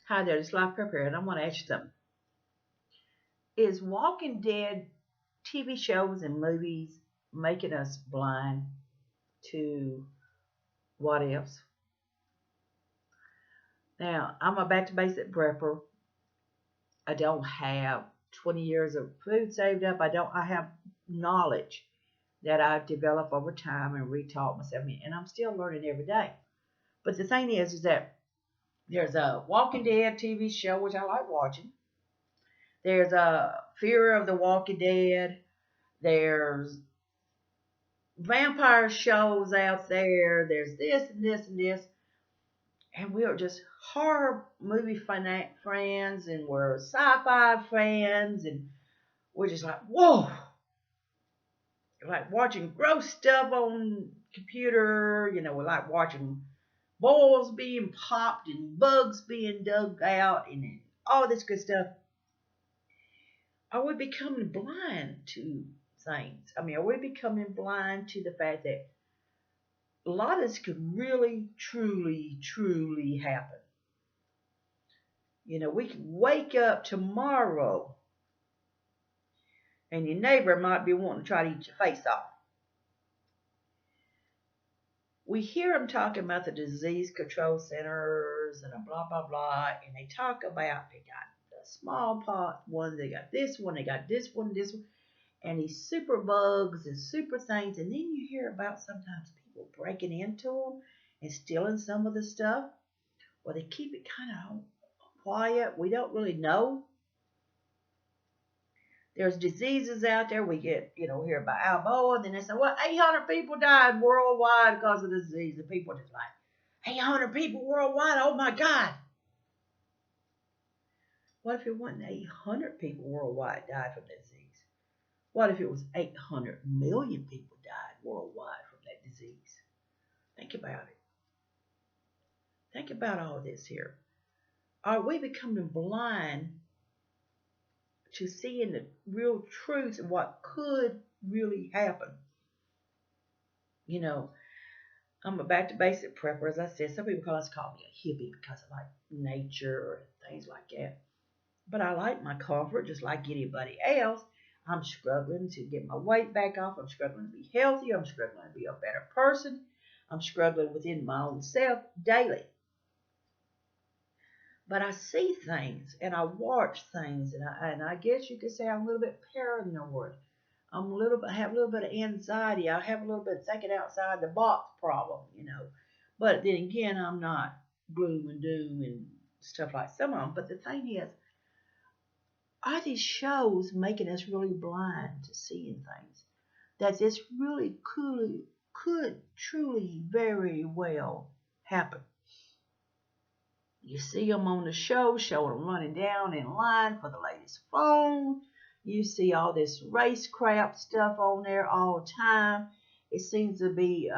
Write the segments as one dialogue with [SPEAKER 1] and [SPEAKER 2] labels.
[SPEAKER 1] Hi there, it's Life Prepare, and I want to ask you something. Is Walking Dead TV shows and movies making us blind to what ifs? Now, I'm a back to basic prepper. I don't have 20 years of food saved up. I have knowledge that I've developed over time and retaught myself, and I'm still learning every day. But the thing is that there's a Walking Dead TV show which I like watching. There's a Fear of the Walking Dead. There's vampire shows out there. There's this and this and this. And we are just horror movie fans and we're sci-fi fans and we're just like, whoa. Like watching gross stuff on computer. We like watching balls being popped and bugs being dug out and all this good stuff. Are we becoming blind to things? I mean, are we becoming blind to the fact that a lot of this could really, truly, truly happen? We could wake up tomorrow and your neighbor might be wanting to try to eat your face off. We hear them talking about the disease control centers and a blah, blah, blah, and they talk about they got the smallpox one, they got this one, they got this one, and these super bugs and super things. And then you hear about sometimes people breaking into them and stealing some of the stuff. Well, they keep it kind of quiet. We don't really know. There's diseases out there. We get, hear about Alboa, and then they say, well, 800 people died worldwide because of the disease. And people are just like, 800 people worldwide? Oh my God. What if it wasn't 800 people worldwide died from that disease? What if it was 800 million people died worldwide from that disease? Think about it. Think about all this here. Are we becoming blind to seeing the real truth of what could really happen? I'm a back to basic prepper, as I said. Some people call me a hippie because I like nature and things like that. But I like my comfort just like anybody else. I'm struggling to get my weight back off. I'm struggling to be healthy. I'm struggling to be a better person. I'm struggling within my own self daily. But I see things and I watch things, and I guess you could say I'm a little bit paranoid. I have a little bit of anxiety. I have a little bit of thinking outside the box problem. But then again, I'm not gloom and doom and stuff like some of them. But the thing is, are these shows making us really blind to seeing things that this really could truly very well happen? You see them on the show, showing them running down in line for the latest phone. You see all this race crap stuff on there all the time. It seems to be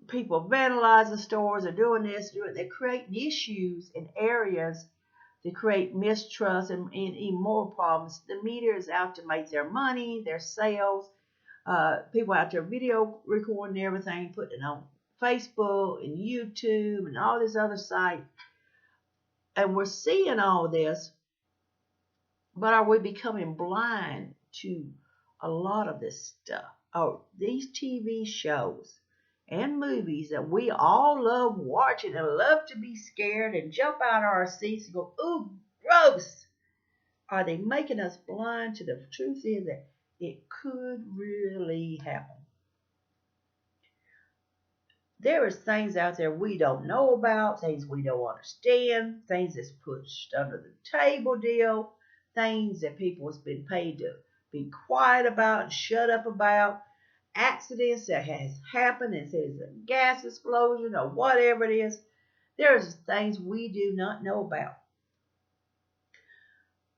[SPEAKER 1] people vandalizing stores or doing this, doing. They're creating issues in areas to create mistrust and even more problems. The media is out to make their money, their sales. People out there video recording everything, putting it on Facebook and YouTube and all this other site. And we're seeing all this, but are we becoming blind to a lot of this stuff? Oh, these TV shows and movies that we all love watching and love to be scared and jump out of our seats and go, ooh, gross. Are they making us blind to the truth is that it could really happen? There is things out there we don't know about, things we don't understand, things that's pushed under the table deal, things that people has been paid to be quiet about and shut up about, accidents that has happened and says a gas explosion or whatever it is. There's things we do not know about.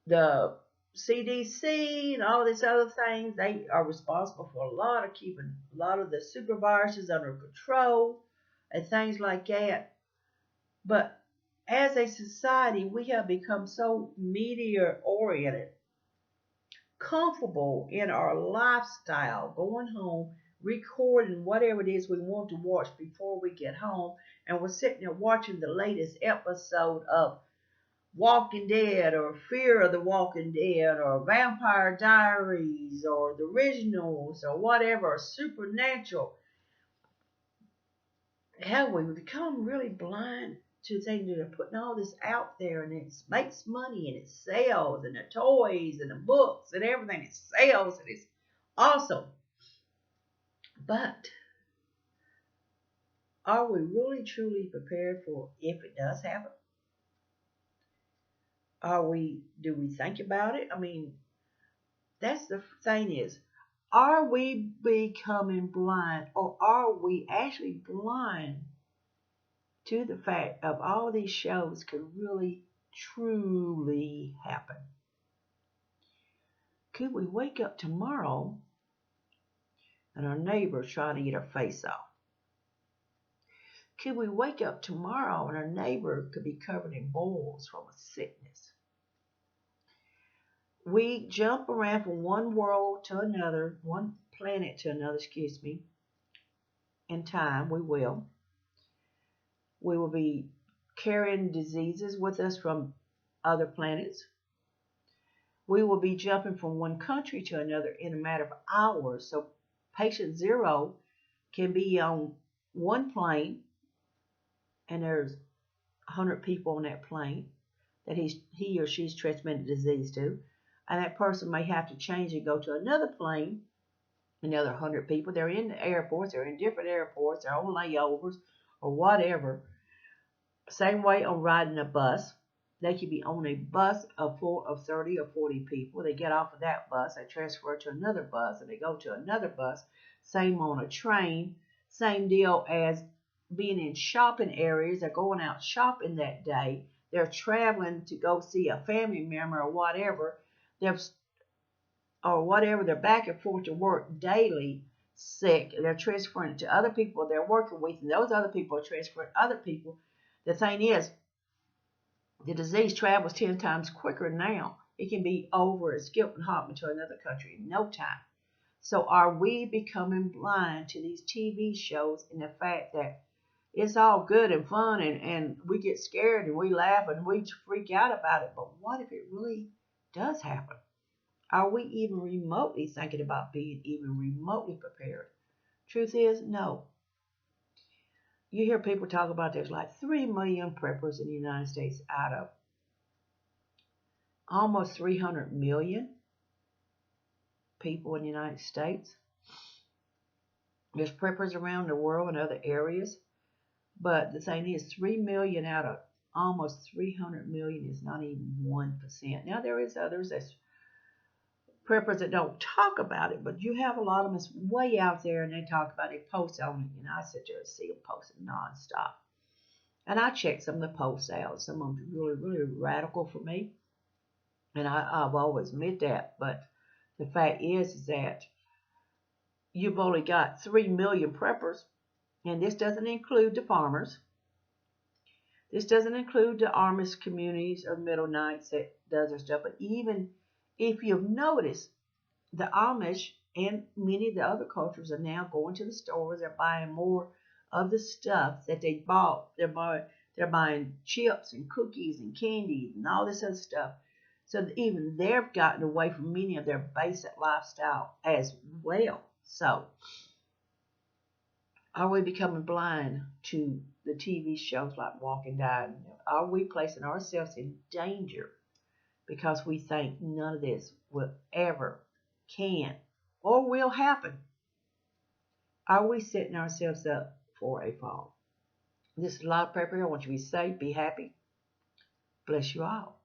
[SPEAKER 1] The CDC and all these other things, they are responsible for keeping a lot of the superviruses under control and things like that. But as a society, we have become so media oriented, comfortable in our lifestyle, going home, recording whatever it is we want to watch before we get home, and we're sitting there watching the latest episode of Walking Dead or Fear of the Walking Dead or Vampire Diaries or the originals or whatever, or Supernatural. Have we become really blind to thinking they're putting all this out there and it makes money and it sells, and the toys and the books and everything, it sells and it's awesome. But are we really truly prepared for if it does happen? Do we think about it? I mean, that's the thing is, are we becoming blind, or are we actually blind to the fact of all these shows could really truly happen? Could we wake up tomorrow and our neighbor try to get our face off? Could we wake up tomorrow and our neighbor could be covered in boils from a sickness? We jump around from one world to another, one planet to another, in time. We will. We will be carrying diseases with us from other planets. We will be jumping from one country to another in a matter of hours. So patient zero can be on one plane, and there's 100 people on that plane that he or she's transmitted disease to. And that person may have to change and go to another plane, another 100 people. They're in the airports, they're in different airports, they're on layovers or whatever. Same way on riding a bus. They could be on a bus of 30 or 40 people. They get off of that bus, they transfer to another bus, and they go to another bus. Same on a train. Same deal as being in shopping areas. They're going out shopping that day. They're traveling to go see a family member or whatever. They're back and forth to work daily sick. They're transferring it to other people they're working with, and those other people are transferring other people. The thing is, the disease travels 10 times quicker now. It can be over and skip and hop into another country in no time. So are we becoming blind to these TV shows and the fact that it's all good and fun, and we get scared and we laugh and we freak out about it, but what if it really does happen? Are we even remotely thinking about being even remotely prepared? Truth is, no. You hear people talk about there's like 3 million preppers in the United States out of almost 300 million people in the United States. There's preppers around the world in other areas. But the thing is, 3 million out of almost 300 million is not even 1%. Now, there is others that's preppers that don't talk about it, but you have a lot of them that's way out there, and they talk about it, post on it, and I sit there and see them posting nonstop. And I check some of the posts out. Some of them are really, really radical for me, and I've always admit that. But the fact is that you've only got 3 million preppers, and this doesn't include the farmers. This doesn't include the Amish communities or Mennonites that does their stuff. But even if you've noticed, the Amish and many of the other cultures are now going to the stores. They're buying more of the stuff that they bought. They're buying chips and cookies and candies and all this other stuff. So even they've gotten away from many of their basic lifestyle as well. So are we becoming blind to the TV shows like Walking Dead? Are we placing ourselves in danger because we think none of this will ever, can, or will happen? Are we setting ourselves up for a fall? This is Live Prepper. I want you to be safe, be happy. Bless you all.